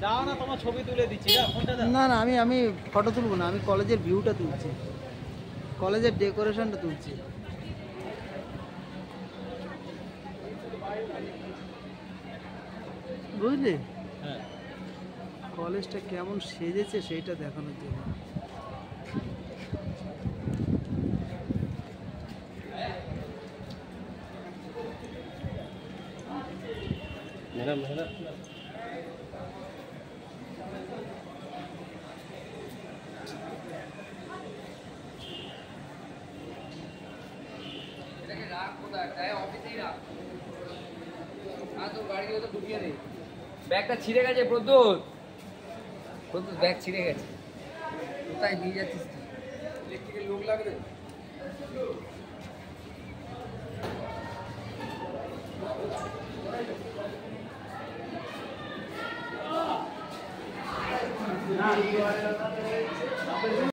দাও না, তোমার ছবি তুলে দিচ্ছি। দাও ফোনটা দাও। না না, আমি ফটো তুলবো না, আমি কলেজের ভিউটা তুলছি, কলেজের ডেকোরেশনটা তুলছি। বুঝলি? হ্যাঁ। কলেজটা কেমন সেজেছে সেইটা দেখানোর জন্য। ম্যাডাম ম্যাডাম ব্যাগটা ছিঁড়ে গেছে প্রদ্যুৎ, প্রদ্যুৎ ব্যাগ ছিঁড়ে গেছে। কোথায় নিয়ে যাচ্ছিস তুই? ইলেকট্রিকের লোক লাগবে।